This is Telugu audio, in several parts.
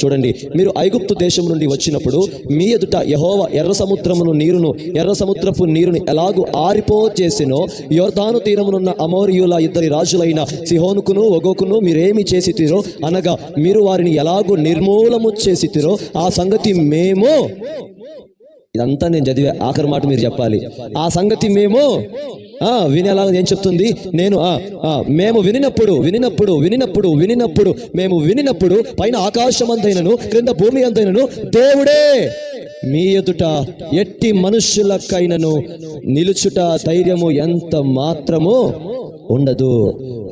చూడండి, మీరు ఐగుప్తు దేశం నుండి వచ్చినప్పుడు మీ ఎదుట యెహోవా ఎర్ర సముద్రపు నీరుని ఎలాగూ ఆరిపోచేసినో యొర్దాను తీరమునున్న అమోరీయుల ఇద్దరి రాజులైన సిహోనుకును ఒగోకును మీరేమి చేసితిరో అనగా మీరు వారిని ఎలాగూ నిర్మూలము చేసితిరో ఆ సంగతి మేము, ఇదంతా నేను చదివే ఆఖరి మాట మీరు చెప్పాలి, ఆ సంగతి మేము వినేలా ఏం చెప్తుంది, మేము వినినప్పుడు పైన ఆకాశమందైనను క్రింద భూమి అందైనను దేవుడే మీ ఎదుట ఎట్టి మనుష్యులకైనను నిలుచుట ధైర్యము ఎంత మాత్రము ఉండదు.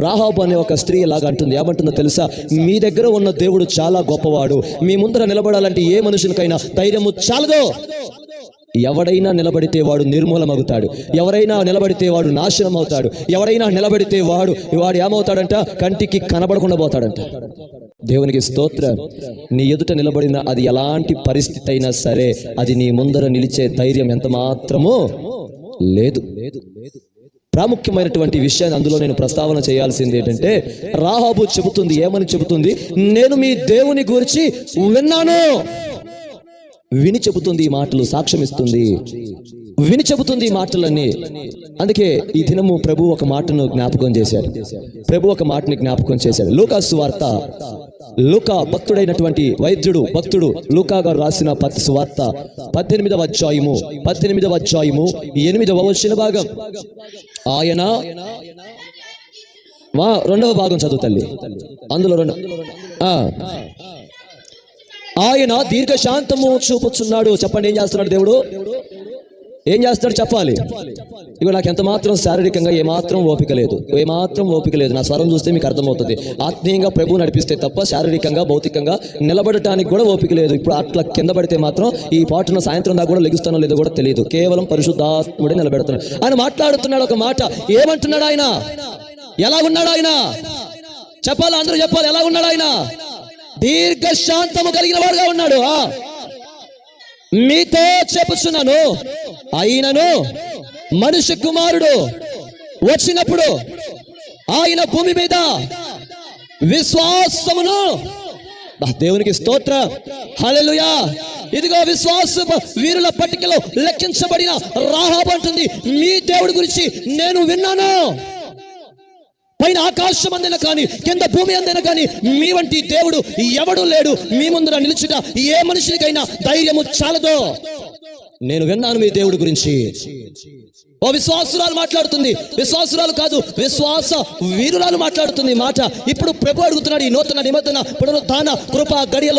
రాహాబు అనే ఒక స్త్రీ ఇలాగ అంటుంది, ఏమంటుందో తెలుసా, మీ దగ్గర ఉన్న దేవుడు చాలా గొప్పవాడు, మీ ముందర నిలబడాలంటే ఏ మనుషులకైనా ధైర్యము చాలదో. ఎవడైనా నిలబడితే వాడు నిర్మూలమవుతాడు, ఎవరైనా నిలబడితే వాడు నాశనం అవుతాడు, ఎవరైనా నిలబడితే వాడు ఏమవుతాడంట, కంటికి కనబడకుండా పోతాడంట. దేవునికి స్తోత్రం. నీ ఎదుట నిలబడిన అది ఎలాంటి పరిస్థితి అయినా సరే అది నీ ముందర నిలిచే ధైర్యం ఎంత మాత్రమో లేదు. ప్రాముఖ్యమైనటువంటి విషయాన్ని అందులో నేను ప్రస్తావన చేయాల్సింది ఏంటంటే, రాహాబు చెబుతుంది, ఏమని చెబుతుంది, నేను మీ దేవుని గురించి విన్నాను. విని చెబుతుంది ఈ మాటలు, సాక్ష్యం ఇస్తుంది, విని చెబుతుంది ఈ మాటలన్నీ. అందుకే ఈ దినము ప్రభు ఒక మాటను జ్ఞాపకం చేశాడు. లూకా సువార్త, లూకా భక్తుడైనటువంటి భక్తుడు లూకా గారు రాసిన సువార్త 18వ అధ్యాయము 8వ వచన భాగం. ఆయన 2వ భాగం చదువు తల్లి, అందులో ఆయన దీర్ఘశాంతము చూపుచున్నాడు. చెప్పండి, ఏం చేస్తున్నాడు దేవుడు? ఏం చేస్తాడు చెప్పాలి. ఇక నాకు ఎంత మాత్రం శారీరకంగా ఏమాత్రం ఓపిక లేదు. నా స్వరం చూస్తే మీకు అర్థమవుతుంది. ఆత్మీయంగా ప్రభు నడిపిస్తే తప్ప శారీరకంగా భౌతికంగా నిలబడటానికి కూడా ఓపిక లేదు. ఇప్పుడు అట్లా కింద పడితే మాత్రం ఈ పాటను సాయంత్రం దాకా కూడా లెగుస్తానో లేదో కూడా తెలియదు. కేవలం పరిశుద్ధాత్ముడే నిలబెడుతున్నాడు. ఆయన మాట్లాడుతున్నాడు ఒక మాట. ఏమంటున్నాడు ఆయన? ఎలా ఉన్నాడు ఆయన? చెప్పాలి, అందరూ చెప్పాలి. ఎలా ఉన్నాడు ఆయన? దీర్ఘశాంతము కలిగిన వాడుగా ఉన్నాడు. మీతో చెప్పుచున్నాను, అయినను మనుష్య కుమారుడు వచ్చినప్పుడు ఆయన భూమి మీద విశ్వాసమును, దేవునికి స్తోత్రం, హల్లెలూయా. ఇదిగో విశ్వాస వీరుల పట్టికలో లెక్కించబడిన రాహాబు అంటుంది, మీ దేవుడి గురించి నేను విన్నాను. పైన ఆకాశం అందైనా కానీ కింద భూమి అందైనా కానీ మీ వంటి దేవుడు ఎవడు లేడు. మీ ముందర నిలుచుట ఏ మనుషునికైనా ధైర్యము చాలదో. నేను విన్నాను మీ దేవుడి గురించి. ఓ విశ్వాసురాలు మాట్లాడుతుంది, విశ్వాసురాలు కాదు, విశ్వాస వీరురాలు మాట్లాడుతుంది మాట. ఇప్పుడు ప్రభు అడుగుతున్నాడు, ఈ నూతన నిబంధన పునరుత్థాన కృప గడియలో